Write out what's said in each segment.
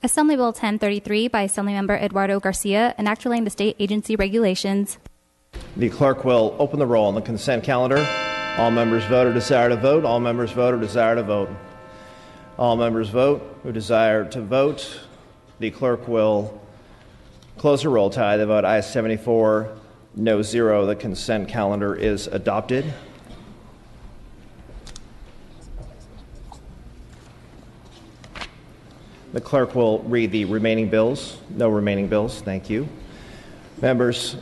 Assembly Bill 1033 by Assemblymember Eduardo Garcia, enacting the state agency regulations. The clerk will open the roll on the consent calendar. All members vote or desire to vote. All members vote or desire to vote. All members vote who desire to vote. The clerk will close the roll. Tie the vote. Ayes 74, no 0. The consent calendar is adopted. The clerk will read the remaining bills. No remaining bills. Thank you. Members,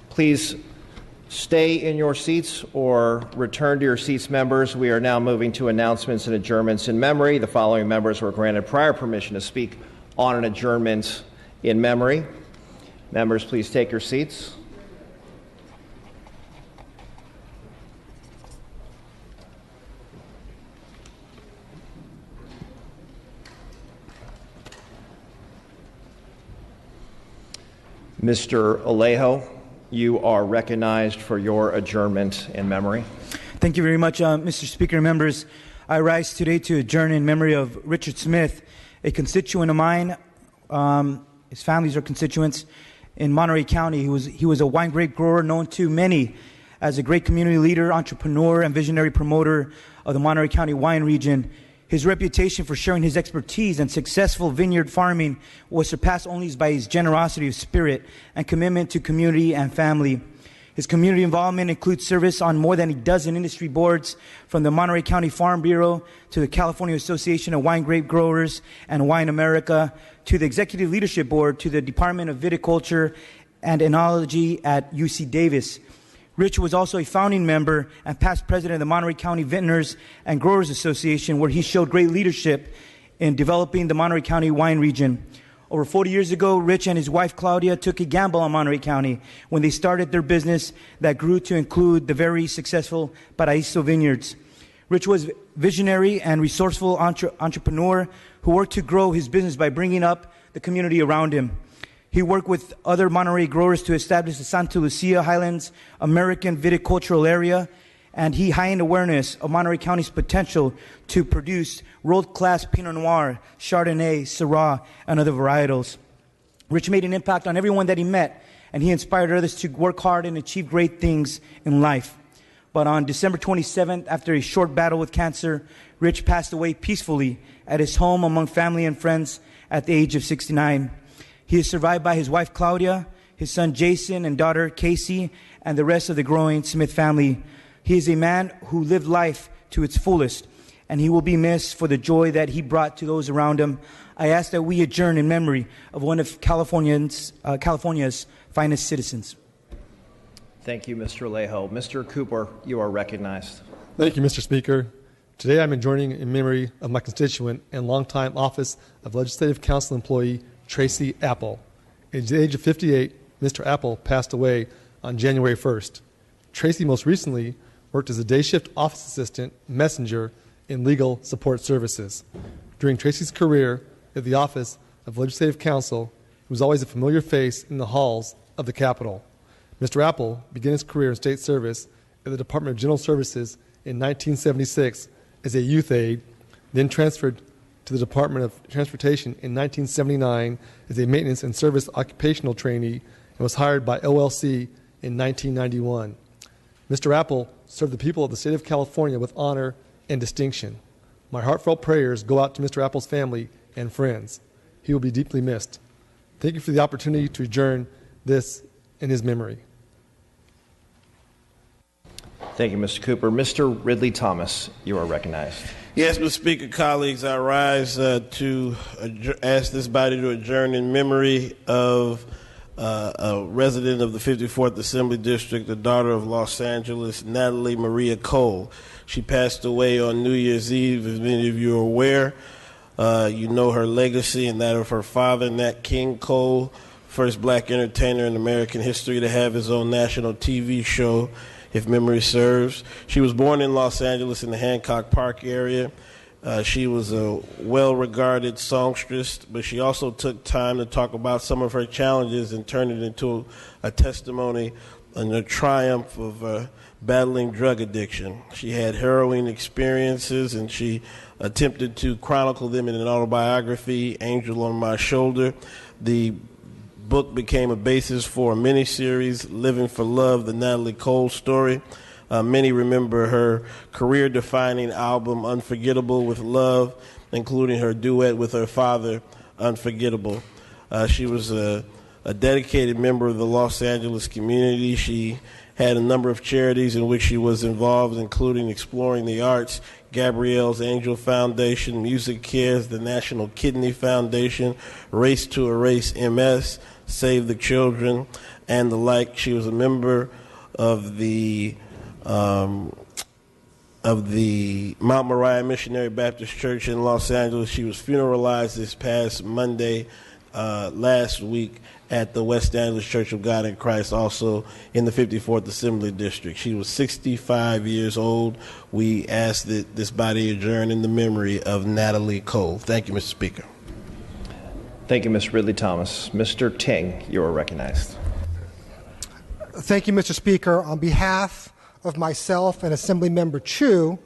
please stay in your seats or return to your seats, members. We are now moving to announcements and adjournments in memory. The following members were granted prior permission to speak on an adjournment in memory. Members, please take your seats. Mr. Alejo, you are recognized for your adjournment in memory. Thank you very much, Mr. Speaker and members. I rise today to adjourn in memory of Richard Smith, a constituent of mine. His families are constituents in Monterey County. He was a wine grape grower known to many as a great community leader, entrepreneur, and visionary promoter of the Monterey County wine region. His reputation for sharing his expertise and successful vineyard farming was surpassed only by his generosity of spirit and commitment to community and family. His community involvement includes service on more than a dozen industry boards, from the Monterey County Farm Bureau to the California Association of Wine Grape Growers and Wine America, to the Executive Leadership Board, to the Department of Viticulture and Enology at UC Davis. Rich was also a founding member and past president of the Monterey County Vintners and Growers Association, where he showed great leadership in developing the Monterey County wine region. Over 40 years ago, Rich and his wife Claudia took a gamble on Monterey County when they started their business that grew to include the very successful Paraíso Vineyards. Rich was visionary and resourceful entrepreneur who worked to grow his business by bringing up the community around him. He worked with other Monterey growers to establish the Santa Lucia Highlands American viticultural area, and he heightened awareness of Monterey County's potential to produce world-class Pinot Noir, Chardonnay, Syrah, and other varietals. Rich made an impact on everyone that he met, and he inspired others to work hard and achieve great things in life. But on December 27th, after a short battle with cancer, Rich passed away peacefully at his home among family and friends at the age of 69. He is survived by his wife, Claudia, his son, Jason, and daughter, Casey, and the rest of the growing Smith family. He is a man who lived life to its fullest, and he will be missed for the joy that he brought to those around him. I ask that we adjourn in memory of one of California's finest citizens. Thank you, Mr. Alejo. Mr. Cooper, you are recognized. Thank you, Mr. Speaker. Today I'm adjourning in memory of my constituent and longtime Office of Legislative Council employee, Tracy Apple. At the age of 58, Mr. Apple passed away on January 1st. Tracy most recently worked as a day shift office assistant, messenger, in legal support services. During Tracy's career at the Office of Legislative Council, he was always a familiar face in the halls of the Capitol. Mr. Apple began his career in state service at the Department of General Services in 1976 as a youth aide, then transferred to the Department of Transportation in 1979 as a maintenance and service occupational trainee and was hired by OLC in 1991. Mr. Apple served the people of the state of California with honor and distinction. My heartfelt prayers go out to Mr. Apple's family and friends. He will be deeply missed. Thank you for the opportunity to adjourn this in his memory. Thank you, Mr. Cooper. Mr. Ridley Thomas, you are recognized. Yes, Mr. Speaker, colleagues, I rise to ask this body to adjourn in memory of a resident of the 54th Assembly District, the daughter of Los Angeles, Natalie Maria Cole. She passed away on New Year's Eve, as many of you are aware. You know her legacy and that of her father, Nat King Cole, first black entertainer in American history to have his own national TV show, if memory serves. She was born in Los Angeles in the Hancock Park area. She was a well-regarded songstress, but she also took time to talk about some of her challenges and turn it into a testimony and a triumph of battling drug addiction. She had harrowing experiences, and she attempted to chronicle them in an autobiography, Angel on My Shoulder. The book became a basis for a miniseries, Living for Love, the Natalie Cole story. Many remember her career-defining album, Unforgettable with Love, including her duet with her father, Unforgettable. She was a dedicated member of the Los Angeles community. She had a number of charities in which she was involved, including Exploring the Arts, Gabrielle's Angel Foundation, Music Cares, the National Kidney Foundation, Race to Erase MS, Save the Children, and the like. She was a member of the Mount Moriah Missionary Baptist Church in Los Angeles. She was funeralized this past Monday, last week, at the West Angeles Church of God in Christ, also in the 54th Assembly District. She was 65 years old. We ask that this body adjourn in the memory of Natalie Cole. Thank you, Mr. Speaker. Thank you, Mr. Ridley Thomas. Mr. Ting, you are recognized. Thank you, Mr. Speaker. On behalf of myself and Assemblymember Chu,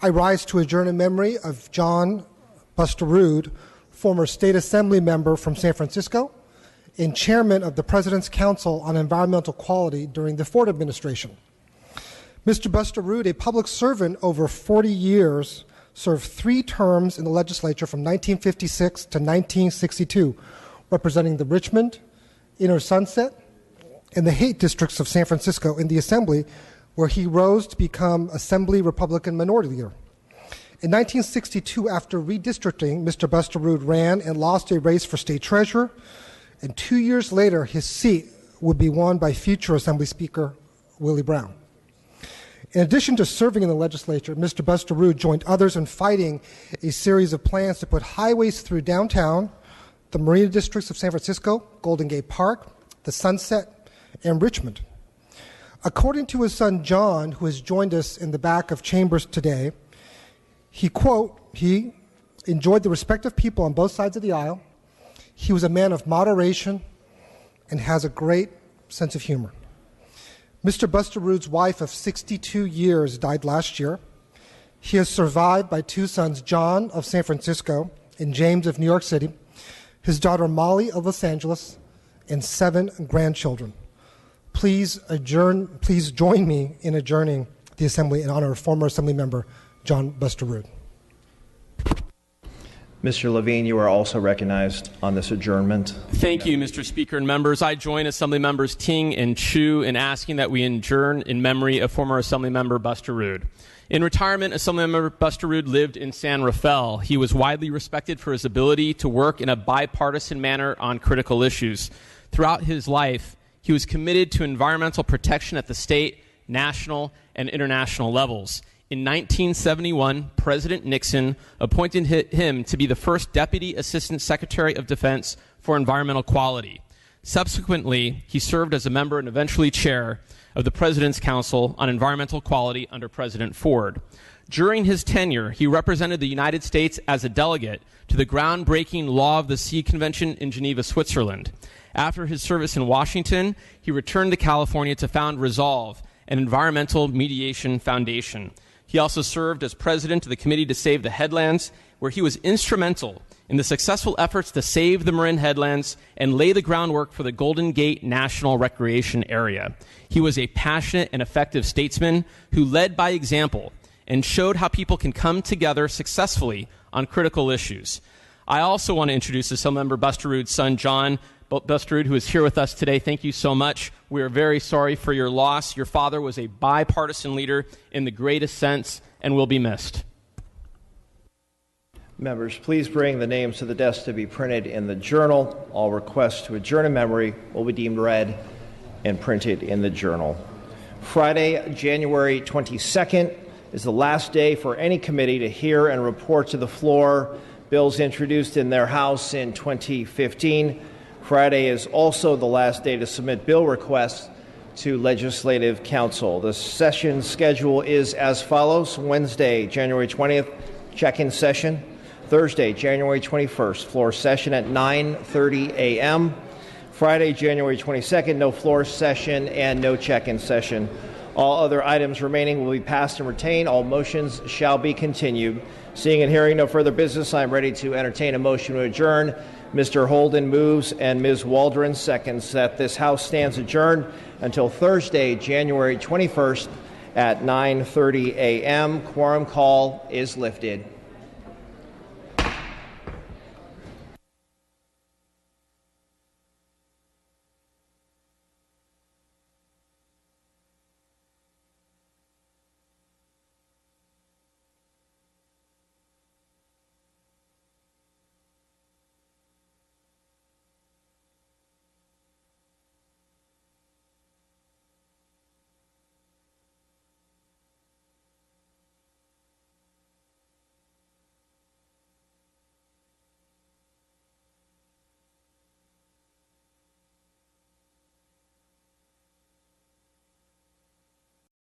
I rise to adjourn in memory of John Busterud, former State Assembly member from San Francisco and chairman of the President's Council on Environmental Quality during the Ford administration. Mr. Busterud, a public servant over 40 years, served 3 terms in the legislature from 1956 to 1962, representing the Richmond, Inner Sunset, and the Haight districts of San Francisco in the Assembly, where he rose to become Assembly Republican Minority Leader. In 1962, after redistricting, Mr. Busterud ran and lost a race for state treasurer, and 2 years later, his seat would be won by future Assembly Speaker Willie Brown. In addition to serving in the legislature, Mr. Busterud joined others in fighting a series of plans to put highways through downtown, the Marina districts of San Francisco, Golden Gate Park, the Sunset, and Richmond. According to his son John, who has joined us in the back of chambers today, he enjoyed the respect of people on both sides of the aisle. He was a man of moderation and has a great sense of humor. Mr. Busterud's wife of 62 years died last year. He is survived by 2 sons, John of San Francisco and James of New York City, his daughter Molly of Los Angeles, and 7 grandchildren. Please join me in adjourning the Assembly in honor of former Assembly member John Busterud. Mr. Levine, you are also recognized on this adjournment. Thank you, Mr. Speaker and members. I join Assembly members Ting and Chu in asking that we adjourn in memory of former Assembly member Busterud. In retirement, Assemblymember Busterud lived in San Rafael. He was widely respected for his ability to work in a bipartisan manner on critical issues. Throughout his life, he was committed to environmental protection at the state, national, and international levels. In 1971, President Nixon appointed him to be the first Deputy Assistant Secretary of Defense for Environmental Quality. Subsequently, he served as a member and eventually chair of the President's Council on Environmental Quality under President Ford. During his tenure, he represented the United States as a delegate to the groundbreaking Law of the Sea Convention in Geneva, Switzerland. After his service in Washington, he returned to California to found Resolve, an environmental mediation foundation. He also served as president of the Committee to Save the Headlands, where he was instrumental in the successful efforts to save the Marin Headlands and lay the groundwork for the Golden Gate National Recreation Area. He was a passionate and effective statesman who led by example and showed how people can come together successfully on critical issues. I also want to introduce Assemblymember Busterud's son, John Busterud, who is here with us today. Thank you so much. We are very sorry for your loss. Your father was a bipartisan leader in the greatest sense and will be missed. Members, please bring the names to the desk to be printed in the journal. All requests to adjourn in memory will be deemed read and printed in the journal. Friday, January 22nd, is the last day for any committee to hear and report to the floor bills introduced in their House in 2015. Friday is also the last day to submit bill requests to Legislative Council. The session schedule is as follows. Wednesday, January 20th, check-in session. Thursday, January 21st, floor session at 9:30 a.m. Friday, January 22nd, no floor session and no check-in session. All other items remaining will be passed and retained. All motions shall be continued. Seeing and hearing no further business, I am ready to entertain a motion to adjourn. Mr. Holden moves and Ms. Waldron seconds that this House stands adjourned until Thursday, January 21st at 9:30 a.m. Quorum call is lifted.